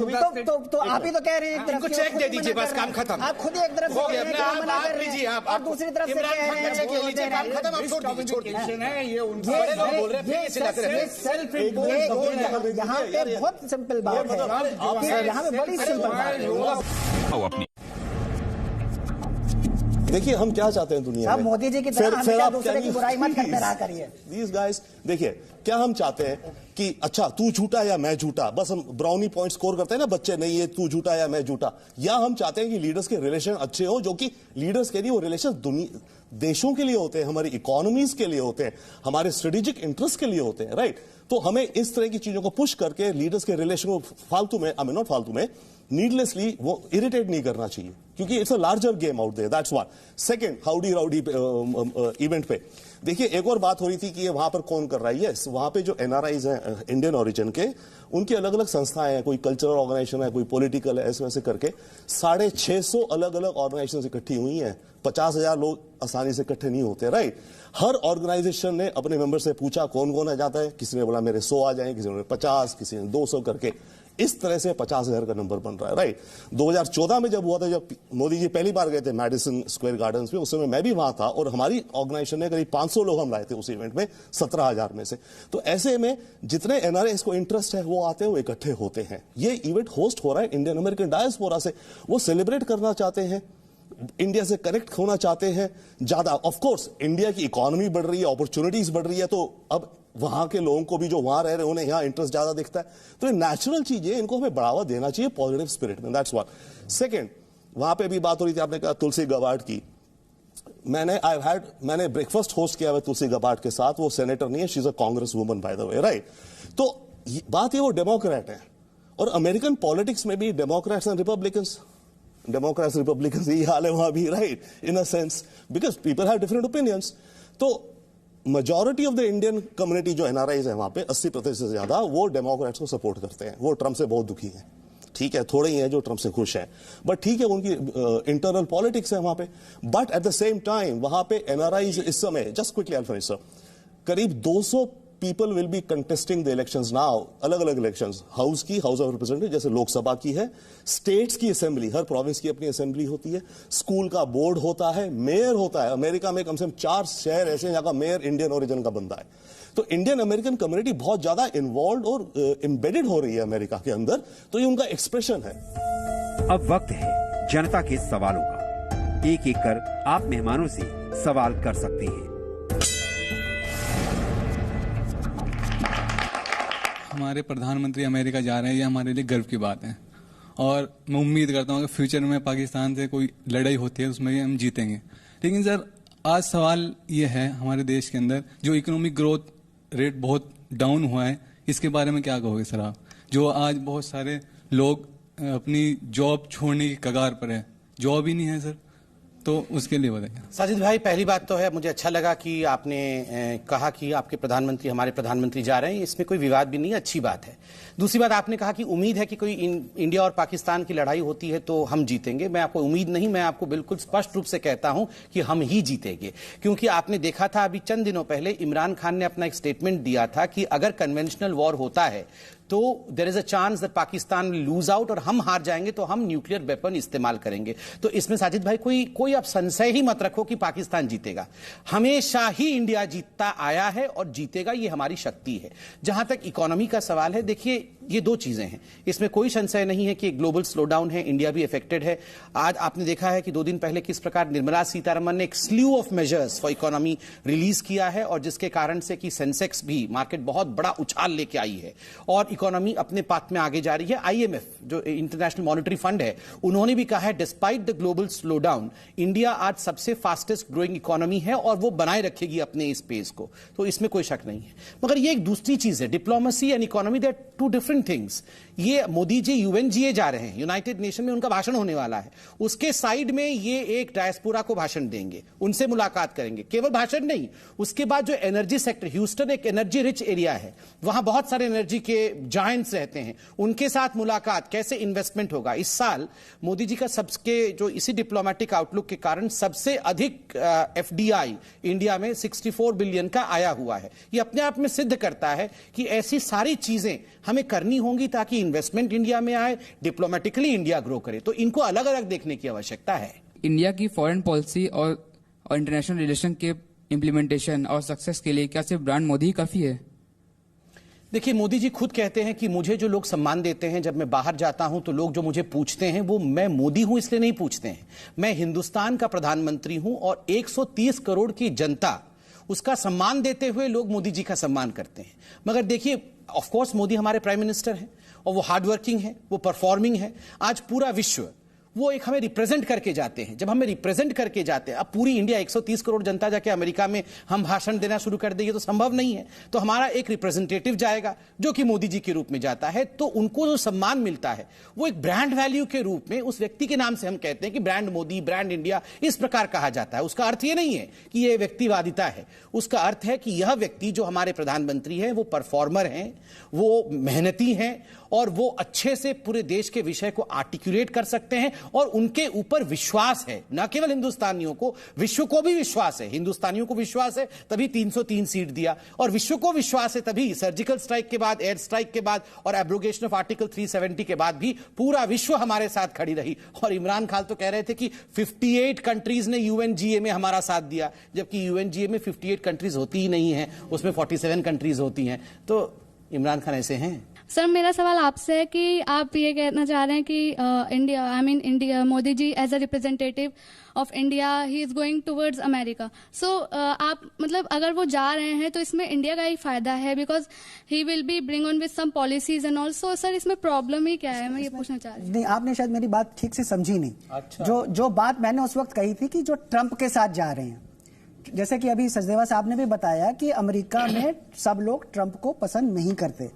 तो आप ही तो कह रहे हैं इनको चेक दे दीजिए, बस काम खत्म। आप खुद ही एक तरफ से कह रहे हैं मना कर रहे हैं और दूसरी तरफ से कह रहे हैं चेक ले लीजिए, काम खत्म। आप छोड़ दीजिए। ये यहाँ पे बहुत सिंपल बात है, यहाँ पे बड़ी सिंपल बात है। देखिए, हम क्या चाहते हैं दुनिया में? मोदी जी की तरह हमेशा दूसरे की बुराई मत करते रहा करिए। These guys, देखिए, क्या हम चाहते हैं कि अच्छा तू झूठा या मैं झूठा, बस हम ब्राउनी पॉइंट स्कोर करते हैं ना बच्चे, नहीं ये तू झूठा या मैं झूठा? या हम चाहते हैं कि लीडर्स के रिलेशन अच्छे हो, जो कि लीडर्स के लिए वो रिलेशन देशों के लिए होते हैं, हमारी इकोनॉमीज के लिए होते हैं, हमारे स्ट्रेटेजिक इंटरेस्ट के लिए होते हैं, राइट? तो हमें इस तरह की चीजों को पुश करके लीडर्स के रिलेशन को फालतू में, नॉट फालतू में, नीडलेसली वो इरिटेट नहीं करना चाहिए, क्योंकि it's a larger game out there. That's one. Second, howdy rowdy event पे देखिए, एक और बात हो रही थी कि ये वहां पर कौन कर रहा है। यस, वहां पे जो एनआरआईज हैं इंडियन ओरिजिन के, उनकी अलग अलग संस्थाएं हैं, कोई कल्चरल ऑर्गेनाइजेशन है, कोई पॉलिटिकल है, ऐसे वैसे करके 650 अलग अलग ऑर्गेनाइजेशन इकट्ठी हुई हैं। 50,000 लोग आसानी से इकट्ठे नहीं होते, राइट? हर ऑर्गेनाइजेशन ने अपने मेंबर से पूछा कौन कौन आ जाता है। किसी ने बोला मेरे 100 आ जाए, किसी ने 50, किसी ने 200 करके इस तरह से 50,000 का नंबर बन रहा है, राइट। 2014 में जब हुआ था, जब मोदी जी पहली बार गए थे मैडिसन स्क्वायर गार्डन्स में, उस समय मैं भी वहां था और हमारी ऑर्गेनाइजेशन ने करीब 500 लोग हम लाए थे उस इवेंट में 17,000 में से। तो ऐसे में जितने एनआरआईज को इंटरेस्ट है वो आते हैं, वो इकट्ठे होते हैं। ये इवेंट होस्ट हो रहा है इंडियन अमेरिकन डायस्पोरा से, वो सेलिब्रेट करना चाहते हैं, इंडिया से कनेक्ट होना चाहते हैं ज्यादा। ऑफ कोर्स इंडिया की इकोनॉमी बढ़ रही है, अपॉर्चुनिटीज बढ़ रही है, तो अब वहां के लोगों को भी जो वहां रह रहे हैं उन्हें यहां इंटरेस्ट ज्यादा दिखता है। तो ये नेचुरल चीज है, इनको हमें बढ़ावा देना चाहिए पॉजिटिव स्पिरिट में, दैट्स वन। सेकंड, वहां पे भी बात हो रही थी, आपने कहा तुलसी गबार्ड की। मैंने ब्रेकफास्ट होस्ट किया हुआ तुलसी गबार्ड के साथ, वो सेनेटर नहीं है, she is a Congress woman by the way, right. तो बात ये वो डेमोक्रेट है, और अमेरिकन पॉलिटिक्स में भी डेमोक्रेट्स एंड रिपब्लिकन्स यही हाल है वहां भी, right, in a sense, because people have different opinions. तो majority of the Indian community जो एनआरआईज है वहां पे 80% से ज्यादा वो डेमोक्रेट्स को सपोर्ट करते हैं, वो ट्रम्प से बहुत दुखी हैं। ठीक है, थोड़े ही हैं जो ट्रम्प से खुश हैं, बट ठीक है, उनकी इंटरनल पॉलिटिक्स है वहां पे। But at the same time वहां पे एनआरआईज इस समय, just quickly I finish sir, करीब 200 people will be contesting the elections now, अलग अलग इलेक्शंस, हाउस की, हाउस ऑफ रिप्रेजेंटेटिव जैसे लोकसभा की है, स्टेट्स की असेंबली, हर प्रोविंस की अपनी असेंबली होती है, स्कूल का बोर्ड होता है, मेयर होता है। अमेरिका में कम से कम 4 शहर ऐसे हैं जहां का मेयर इंडियन ओरिजिन का बंदा है। तो इंडियन अमेरिकन कम्युनिटी बहुत ज्यादा इन्वॉल्व और एम्बेडेड हो रही है अमेरिका के अंदर, तो ये उनका एक्सप्रेशन है। अब वक्त है जनता के सवालों का। एक एक कर आप मेहमानों से सवाल कर सकते हैं। हमारे प्रधानमंत्री अमेरिका जा रहे हैं, ये हमारे लिए गर्व की बात है, और मैं उम्मीद करता हूँ कि फ्यूचर में पाकिस्तान से कोई लड़ाई होती है उसमें हम जीतेंगे। लेकिन सर, आज सवाल ये है हमारे देश के अंदर जो इकोनॉमिक ग्रोथ रेट बहुत डाउन हुआ है, इसके बारे में क्या कहोगे सर आप? जो आज बहुत सारे लोग अपनी जॉब छोड़ने की कगार पर है, जॉब ही नहीं है सर, तो उसके लिए बताइए। साजिद भाई, पहली बात तो है, मुझे अच्छा लगा कि आपने कहा कि आपके प्रधानमंत्री, हमारे प्रधानमंत्री जा रहे हैं, इसमें कोई विवाद भी नहीं, अच्छी बात है। दूसरी बात, आपने कहा कि उम्मीद है कि कोई इंडिया और पाकिस्तान की लड़ाई होती है तो हम जीतेंगे। मैं आपको उम्मीद नहीं, मैं आपको बिल्कुल स्पष्ट रूप से कहता हूं कि हम ही जीतेंगे, क्योंकि आपने देखा था अभी चंद दिनों पहले इमरान खान ने अपना एक स्टेटमेंट दिया था कि अगर कन्वेंशनल वॉर होता है तो there is a chance that Pakistan will lose out, और हम हार जाएंगे तो हम न्यूक्लियर वेपन इस्तेमाल करेंगे। तो इसमें साजिद भाई कोई आप संशय ही मत रखो कि पाकिस्तान जीतेगा। हमेशा ही इंडिया जीतता आया है और जीतेगा, ये हमारी शक्ति है। जहां तक इकोनॉमी का सवाल है, देखिए ये दो चीजें हैं, इसमें कोई संशय नहीं है कि ग्लोबल स्लोडाउन है, इंडिया भी अफेक्टेड है। आज आपने देखा है कि 2 दिन पहले किस प्रकार निर्मला सीतारमन ने एक slew of measures for economy release किया है, और जिसके कारण से कि सेंसेक्स भी मार्केट बहुत बड़ा उछाल लेके आई है और इकोनॉमी अपने पाथ में आगे जा रही है। आईएमएफ जो इंटरनेशनल मॉनेटरी फंड है, उन्होंने भी कहा है despite the global slowdown, India आज सबसे फास्टेस्ट ग्रोइंग इकोनॉमी है और वो बनाए रखेगी अपने इस पेस को, तो इसमें कोई शक नहीं है। मगर ये एक दूसरी चीज है, diplomacy and economy, they are 2 different things. ये मोदी जी यूएनजीए जा रहे हैं, यूनाइटेड नेशन में उनका भाषण होने वाला है, उसके साइड में ये एक डायस्पोरा को भाषण देंगे, उनसे मुलाकात करेंगे। केवल भाषण नहीं, उसके बाद जो एनर्जी सेक्टर, ह्यूस्टन एक एनर्जी रिच एरिया है, वहां बहुत सारे एनर्जी के जायंट्स रहते हैं, उनके साथ मुलाकात, कैसे इन्वेस्टमेंट होगा। इस साल मोदी जी का सबके जो इसी डिप्लोमेटिक आउटलुक के कारण सबसे अधिक एफडीआई इंडिया में 64 बिलियन का आया हुआ है। ये अपने आप में सिद्ध करता है कि ऐसी सारी चीजें हमें करनी होंगी ताकि इन्वेस्टमेंट इंडिया में आए, डिप्लोमेटिकली इंडिया ग्रो करे। तो इनको अलग अलग देखने की आवश्यकता है। इंडिया की फॉरेन पॉलिसी और इंटरनेशनल रिलेशन के इम्प्लीमेंटेशन और सक्सेस के लिए क्या सिर्फ ब्रांड मोदी ही काफी है? देखिए, मोदी जी खुद कहते हैं कि मुझे जो लोग सम्मान देते हैं, जब मैं बाहर जाता हूं तो लोग जो मुझे पूछते हैं वो मैं मोदी हूं इसलिए नहीं पूछते हैं, मैं हिंदुस्तान का प्रधानमंत्री हूं और 130 करोड़ की जनता उसका सम्मान देते हुए लोग मोदी जी का सम्मान करते हैं। मगर देखिए, ऑफ कोर्स मोदी हमारे प्राइम मिनिस्टर हैं और वो हार्ड वर्किंग है, वो परफॉर्मिंग है। आज पूरा विश्व वो एक हमें रिप्रेजेंट करके जाते हैं। जब हमें रिप्रेजेंट करके जाते हैं, अब पूरी इंडिया 130 करोड़ जनता जाके अमेरिका में हम भाषण देना शुरू कर देंगे तो संभव नहीं है। तो हमारा एक रिप्रेजेंटेटिव जाएगा जो कि मोदी जी के रूप में जाता है, तो उनको जो सम्मान मिलता है वो एक ब्रांड वैल्यू के रूप में उस व्यक्ति के नाम से हम कहते हैं कि ब्रांड मोदी, ब्रांड इंडिया, इस प्रकार कहा जाता है। उसका अर्थ ये नहीं है कि ये व्यक्तिवादिता है, उसका अर्थ है कि यह व्यक्ति जो हमारे प्रधानमंत्री हैं वो परफॉर्मर हैं, वो मेहनती हैं और वो अच्छे से पूरे देश के विषय को आर्टिकुलेट कर सकते हैं और उनके ऊपर विश्वास है। न केवल हिंदुस्तानियों को, विश्व को भी विश्वास है। हिंदुस्तानियों को विश्वास है तभी 303 सीट दिया, और विश्व को विश्वास है तभी सर्जिकल स्ट्राइक के बाद, एयर स्ट्राइक के बाद और एब्रोगेशन ऑफ आर्टिकल 370 के बाद भी पूरा विश्व हमारे साथ खड़ी रही। और इमरान खान तो कह रहे थे कि 58 कंट्रीज ने यूएनजीए में हमारा साथ दिया, जबकि यूएनजीए में 58 कंट्रीज होती ही नहीं है, उसमें 47 कंट्रीज होती हैं। तो इमरान खान ऐसे हैं। सर, मेरा सवाल आपसे है कि आप ये कहना चाह रहे हैं कि India Modi ji as a representative of India he is going towards America. So आप मतलब अगर वो जा रहे हैं तो इसमें इंडिया का ही फायदा है, because he will be bring on with some policies and also. Sir, इसमें प्रॉब्लम ही क्या है, मैं ये पूछना चाह रही हूँ। नहीं, आपने शायद मेरी बात ठीक से समझी नहीं। अच्छा। जो बात मैंने उस वक्त कही थी कि जो ट्रंप के साथ जा रहे हैं, जैसे कि अभी सचदेवा साहब ने भी बताया कि अमेरिका में सब लोग ट्रंप को पसंद नहीं करते।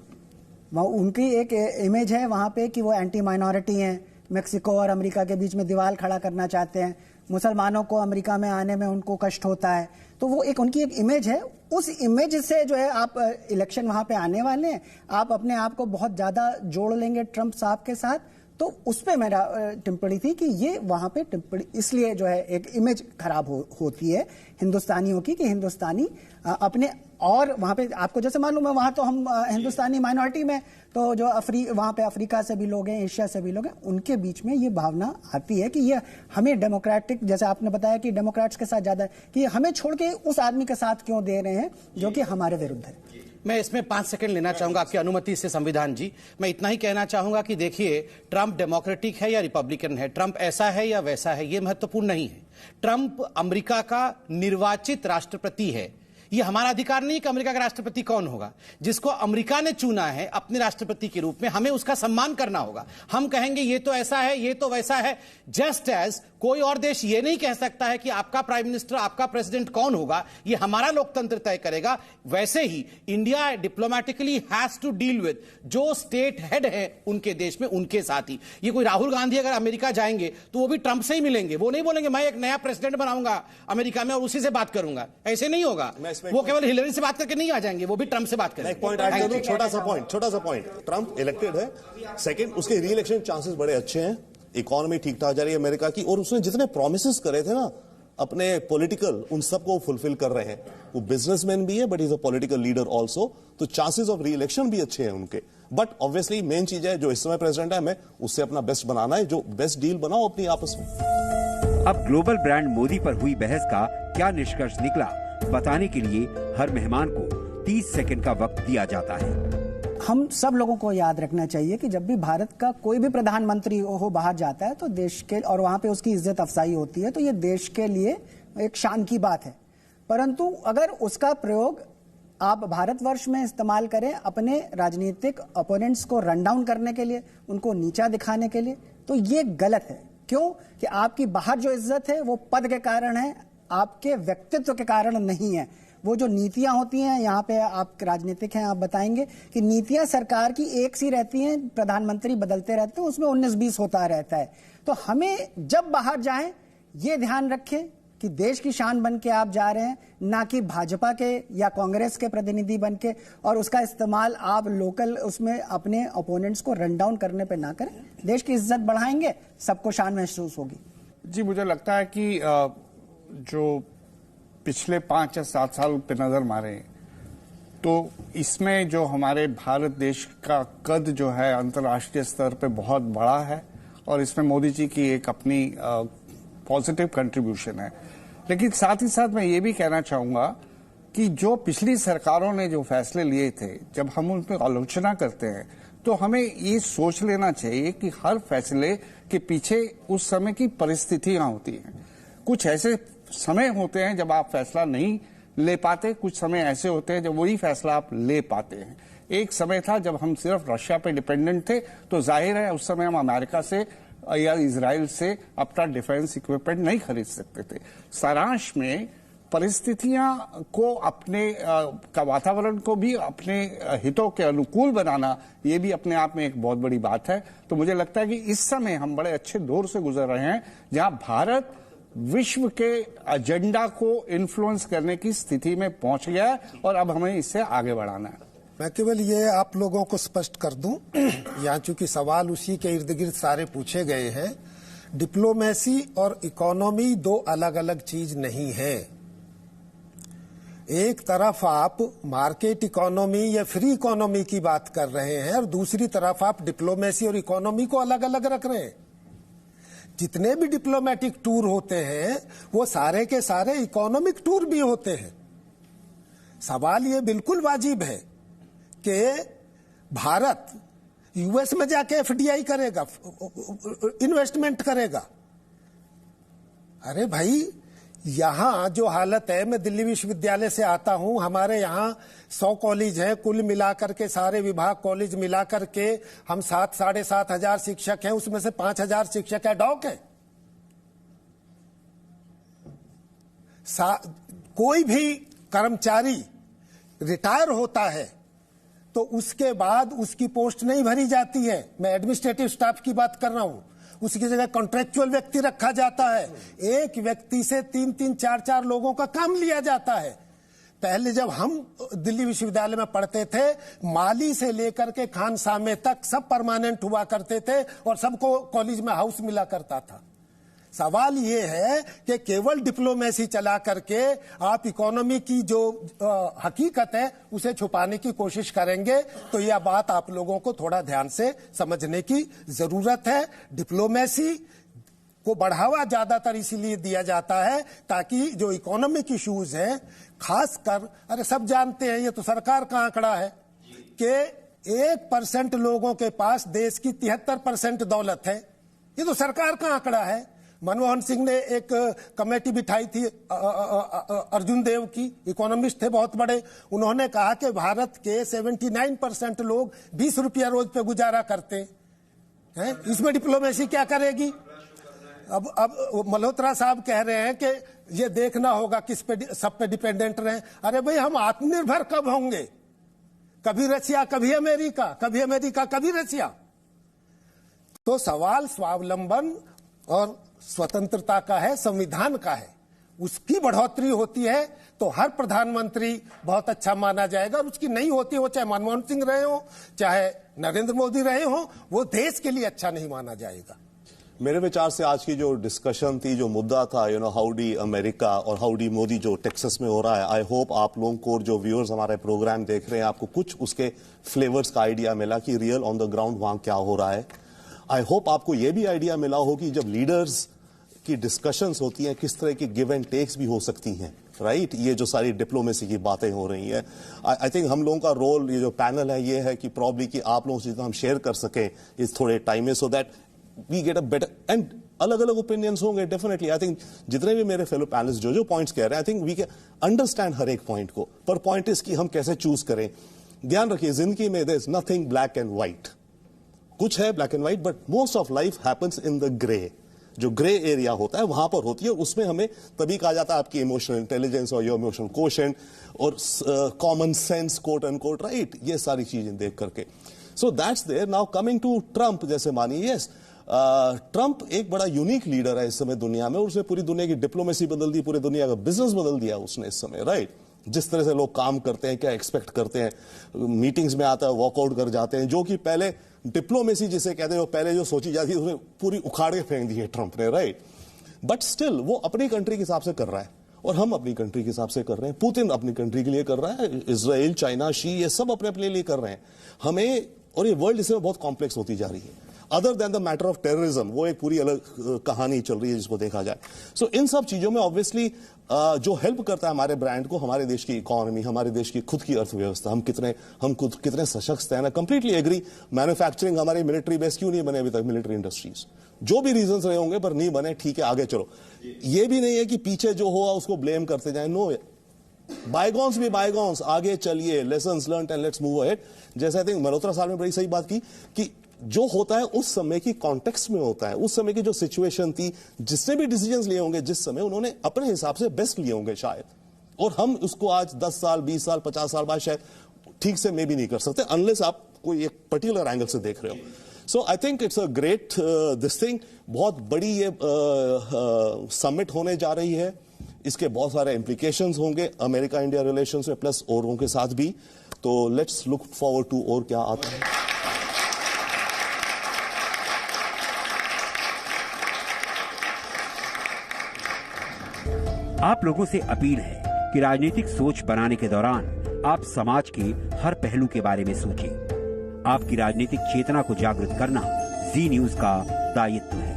वहाँ उनकी एक इमेज है वहाँ पे कि वो एंटी माइनॉरिटी हैं, मेक्सिको और अमेरिका के बीच में दीवार खड़ा करना चाहते हैं, मुसलमानों को अमेरिका में आने में उनको कष्ट होता है। तो वो उनकी एक इमेज है। उस इमेज से जो है आप इलेक्शन वहाँ पे आने वाले हैं, आप अपने आप को बहुत ज़्यादा जोड़ लेंगे ट्रंप साहब के साथ। तो उस पे मेरा टिप्पणी थी कि ये वहाँ पे टिप्पणी इसलिए जो है एक इमेज खराब होती है हिंदुस्तानियों की, कि हिंदुस्तानी अपने, और वहाँ पे आपको जैसे मालूम है वहाँ तो हम हिंदुस्तानी माइनॉरिटी में, तो जो वहाँ पे अफ्रीका से भी लोग हैं, एशिया से भी लोग हैं, उनके बीच में ये भावना आती है कि ये हमें डेमोक्रेटिक, जैसे आपने बताया कि डेमोक्रेट्स के साथ ज्यादा, कि हमें छोड़ के उस आदमी के साथ क्यों दे रहे हैं जो कि हमारे विरुद्ध है। मैं इसमें 5 सेकंड लेना चाहूंगा आपकी अनुमति से संविधान जी। मैं इतना ही कहना चाहूंगा कि देखिए, ट्रंप डेमोक्रेटिक है या रिपब्लिकन है, ट्रंप ऐसा है या वैसा है, ये महत्वपूर्ण नहीं है। ट्रंप अमेरिका का निर्वाचित राष्ट्रपति है। ये हमारा अधिकार नहीं कि अमेरिका का राष्ट्रपति कौन होगा। जिसको अमेरिका ने चुना है अपने राष्ट्रपति के रूप में, हमें उसका सम्मान करना होगा। हम कहेंगे ये तो ऐसा है, ये तो वैसा है, जस्ट एज कोई और देश ये नहीं कह सकता है कि आपका प्राइम मिनिस्टर, आपका प्रेसिडेंट कौन होगा, ये हमारा लोकतंत्र तय करेगा। वैसे ही India diplomatically has to deal with जो स्टेट हेड है उनके देश में, उनके साथ ही। ये कोई राहुल गांधी अगर अमेरिका जाएंगे तो वो भी ट्रंप से ही मिलेंगे। वो नहीं बोलेंगे मैं एक नया प्रेसिडेंट बनाऊंगा अमेरिका में और उसी से बात करूंगा, ऐसे नहीं होगा। वो केवल हिलरी से बात करके नहीं आ जाएंगे, वो भी ट्रंप से बात करेंगे। एक पॉइंट ऐड कर दूं, छोटा सा पॉइंट। ट्रंप इलेक्टेड है, सेकंड उसके री इलेक्शन चांसेस बड़े अच्छे हैं, इकोनॉमी ठीक ठाक जा रही है अमेरिका की, और उसने जितने प्रोमिसेस करे थे ना अपने पॉलिटिकल, उन सबको फुलफिल कर रहे हैं। वो बिजनेसमैन भी है but is a political leader also, तो चांसेस ऑफ री इलेक्शन भी अच्छे हैं उनके। बट ऑब्वियसली मेन चीज है जो इस समय प्रेसिडेंट है, हमें उससे अपना बेस्ट बनाना है, जो बेस्ट डील बनाओ अपनी आपस में। अब ग्लोबल ब्रांड मोदी पर हुई बहस का क्या निष्कर्ष निकला, बताने के लिए हर मेहमान को 30 सेकंड का वक्त दिया जाता है। हम सब लोगों को याद रखना चाहिए कि जब भी भारत का कोई भी प्रधानमंत्री हो बाहर जाता है तो देश के, और वहां पे उसकी इज्जत अफजाई होती है, तो ये देश के लिए एक शान की बात है। परंतु अगर उसका प्रयोग आप भारतवर्ष में इस्तेमाल करें अपने राजनीतिक अपोनेंट्स को रन डाउन करने के लिए, उनको नीचा दिखाने के लिए, तो ये गलत है। क्यों? कि आपकी बाहर जो इज्जत है वो पद के कारण है, आपके व्यक्तित्व के कारण नहीं है। वो जो नीतियां होती हैं, यहाँ पे आप राजनीतिक हैं, आप बताएंगे कि नीतियां सरकार की एक सी रहती हैं, प्रधानमंत्री बदलते रहते हैं, उसमें 19-20 होता रहता है। तो हमें जब बाहर जाएं ये ध्यान रखें कि देश की शान बन के आप जा रहे हैं, ना कि भाजपा के या कांग्रेस के प्रतिनिधि बन के, और उसका इस्तेमाल आप लोकल उसमें अपने ओपोनेंट्स को रन डाउन करने पे ना करें। देश की इज्जत बढ़ाएंगे, सबको शान महसूस होगी। जी, मुझे लगता है कि जो पिछले 5 या 7 साल पे नजर मारे तो इसमें जो हमारे भारत देश का कद जो है अंतर्राष्ट्रीय स्तर पे बहुत बड़ा है, और इसमें मोदी जी की एक अपनी पॉजिटिव कंट्रीब्यूशन है। लेकिन साथ ही साथ मैं ये भी कहना चाहूंगा कि जो पिछली सरकारों ने जो फैसले लिए थे, जब हम उन पर आलोचना करते हैं तो हमें ये सोच लेना चाहिए कि हर फैसले के पीछे उस समय की परिस्थितियां होती हैं। कुछ ऐसे समय होते हैं जब आप फैसला नहीं ले पाते, कुछ समय ऐसे होते हैं जब वही फैसला आप ले पाते हैं। एक समय था जब हम सिर्फ रशिया पे डिपेंडेंट थे, तो जाहिर है उस समय हम अमेरिका से या इजराइल से अपना डिफेंस इक्विपमेंट नहीं खरीद सकते थे। सारांश में परिस्थितियां को अपने का वातावरण को भी अपने हितों के अनुकूल बनाना, ये भी अपने आप में एक बहुत बड़ी बात है। तो मुझे लगता है कि इस समय हम बड़े अच्छे दौर से गुजर रहे हैं जहां भारत विश्व के एजेंडा को इन्फ्लुएंस करने की स्थिति में पहुंच गया है, और अब हमें इससे आगे बढ़ाना है। मैं केवल ये आप लोगों को स्पष्ट कर दूं, यहाँ चूंकि सवाल उसी के इर्द गिर्द सारे पूछे गए हैं, डिप्लोमेसी और इकोनॉमी दो अलग अलग चीज नहीं है। एक तरफ आप मार्केट इकोनॉमी या फ्री इकोनॉमी की बात कर रहे हैं और दूसरी तरफ आप डिप्लोमेसी और इकोनॉमी को अलग अलग रख रहे हैं। जितने भी डिप्लोमेटिक टूर होते हैं वो सारे के सारे इकोनॉमिक टूर भी होते हैं। सवाल ये बिल्कुल वाजिब है कि भारत यूएस में जाके एफडीआई करेगा, इन्वेस्टमेंट करेगा। अरे भाई, यहां जो हालत है, मैं दिल्ली विश्वविद्यालय से आता हूं, हमारे यहां 100 कॉलेज हैं, कुल मिलाकर के सारे विभाग कॉलेज मिलाकर के हम 7,000 साढ़े 7,000 शिक्षक हैं, उसमें से 5,000 शिक्षक एडॉक है। कोई भी कर्मचारी रिटायर होता है तो उसके बाद उसकी पोस्ट नहीं भरी जाती है। मैं एडमिनिस्ट्रेटिव स्टाफ की बात कर रहा हूं। उसकी जगह कॉन्ट्रेक्चुअल व्यक्ति रखा जाता है। एक व्यक्ति से 3-3, 4-4 लोगों का काम लिया जाता है। पहले जब हम दिल्ली विश्वविद्यालय में पढ़ते थे, माली से लेकर के खानसामे तक सब परमानेंट हुआ करते थे और सबको कॉलेज में हाउस मिला करता था। सवाल ये है कि केवल डिप्लोमेसी चला करके आप इकोनॉमी की जो हकीकत है उसे छुपाने की कोशिश करेंगे तो यह बात आप लोगों को थोड़ा ध्यान से समझने की जरूरत है। डिप्लोमेसी को बढ़ावा ज्यादातर इसीलिए दिया जाता है ताकि जो इकोनॉमिक इश्यूज हैं, खासकर, अरे सब जानते हैं, ये तो सरकार का आंकड़ा है कि 1% लोगों के पास देश की 73% दौलत है। ये तो सरकार का आंकड़ा है। मनमोहन सिंह ने एक कमेटी बिठाई थी अर्जुन देव की, इकोनॉमिस्ट थे बहुत बड़े। उन्होंने कहा कि भारत के 79% लोग 20 रुपया रोज पे गुजारा करते हैं। इसमें डिप्लोमेसी क्या करेगी? अब मल्होत्रा साहब कह रहे हैं कि ये देखना होगा किस पे, सब पे डिपेंडेंट रहे। अरे भाई, हम आत्मनिर्भर कब होंगे? कभी रशिया, कभी अमेरिका, कभी अमेरिका, कभी रशिया। तो सवाल स्वावलंबन और स्वतंत्रता का है, संविधान का है। उसकी बढ़ोतरी होती है तो हर प्रधानमंत्री बहुत अच्छा माना जाएगा, और उसकी नहीं होती हो, चाहे मनमोहन सिंह रहे हो, चाहे नरेंद्र मोदी रहे हो, वो देश के लिए अच्छा नहीं माना जाएगा। मेरे विचार से आज की जो डिस्कशन थी, जो मुद्दा था, हाउडी अमेरिका और हाउडी मोदी जो टेक्सास में हो रहा है, आई होप आप लोगों को, जो व्यूअर्स हमारे प्रोग्राम देख रहे हैं, आपको कुछ उसके फ्लेवर्स का आइडिया मिला कि रियल ऑन द ग्राउंड वहां क्या हो रहा है। आई होप आपको यह भी आइडिया मिला हो कि जब लीडर्स की डिस्कशंस होती हैं, किस तरह की गिव एंड टेक्स भी हो सकती हैं, राइट? ये जो सारी डिप्लोमेसी की बातें हो रही हैं, आई थिंक हम लोगों का रोल, ये जो पैनल है, ये है कि प्रॉब्ली कि आप लोगों से जितना हम शेयर कर सकें इस थोड़े टाइम में, so that we get a better, and अलग अलग ओपिनियंस होंगे डेफिनेटली। आई थिंक जितने भी मेरे फेलो पैनलिस्ट जो पॉइंट्स कह रहे हैं, I think we can understand हर एक पॉइंट को, पर पॉइंट इज कि हम कैसे चूज करें। ध्यान रखिए, जिंदगी में there is nothing black and white. कुछ है black and white, but most of life happens in the grey. जो ग्रे एरिया होता है वहां पर होती है, और उसमें हमें तभी कहा जाता है आपकी इमोशनल इंटेलिजेंस और योर इमोशनल कोशेंट और common sense, quote and quote, right? ये सारी चीजें देख करके, so that's there. Now coming to Trump, जैसे मानिए, यस, ट्रंप एक बड़ा यूनिक लीडर है इस समय दुनिया में, और उसने पूरी दुनिया की डिप्लोमेसी बदल दी, पूरी दुनिया का बिजनेस बदल दिया उसने इस समय, राइट? जिस तरह से लोग काम करते हैं, क्या एक्सपेक्ट करते हैं, मीटिंग्स में आता है, वॉकआउट कर जाते हैं, जो कि पहले डिप्लोमेसी जिसे कहते हैं, वो पहले जो सोची जाती है उसमें पूरी उखाड़ के फेंक दी है ट्रंप ने, राइट? बट स्टिल वो अपनी कंट्री के हिसाब से कर रहा है, और हम अपनी कंट्री के हिसाब से कर रहे हैं। पुतिन अपनी कंट्री के लिए कर रहा है, इजराइल, चाइना, शी, ये सब अपने अपने लिए कर रहे हैं। हमें, और ये वर्ल्ड इसमें बहुत कॉम्प्लेक्स होती जा रही है। Other than the matter of terrorism, वो एक पूरी अलग कहानी चल रही है जिसको देखा जाए। सो इन सब चीजों में ऑब्वियसली जो हेल्प करता है हमारे ब्रांड को, हमारे देश की इकोनॉमी, हमारे देश की खुद की अर्थव्यवस्था, हम कितने सशक्त हैं ना। कंप्लीटली एग्री, मैन्युफैक्चरिंग हमारी मिलिट्री बेस क्यों नहीं बने अभी तक, मिलिट्री इंडस्ट्रीज, जो भी रीजंस रहे होंगे पर नहीं बने, ठीक है, आगे चलो। ये भी नहीं है कि पीछे जो हुआ उसको ब्लेम करते जाए, नो, बायगॉन्स भी बायगॉन्स, आगे चलिए, lessons learn and let's move ahead. जैसे आई थिंक मल्होत्रा साहब ने बड़ी सही बात की कि जो होता है उस समय की कॉन्टेक्स्ट में होता है, उस समय की जो सिचुएशन थी, जिसने भी डिसीजंस लिए होंगे जिस समय, उन्होंने अपने हिसाब से बेस्ट लिए होंगे शायद, और हम उसको आज 10 साल 20 साल 50 साल बाद शायद ठीक से मे भी नहीं कर सकते, अनलेस आप कोई एक पर्टिकुलर एंगल से देख रहे हो। So I think it's a great this thing, बहुत बड़ी ये समिट होने जा रही है, इसके बहुत सारे इंप्लीकेशंस होंगे अमेरिका इंडिया रिलेशंस में, प्लस औरों के साथ भी। तो लेट्स लुक फॉरवर्ड टू और क्या आता है। आप लोगों से अपील है कि राजनीतिक सोच बनाने के दौरान आप समाज के हर पहलू के बारे में सोचें। आपकी राजनीतिक चेतना को जागृत करना जी न्यूज का दायित्व है।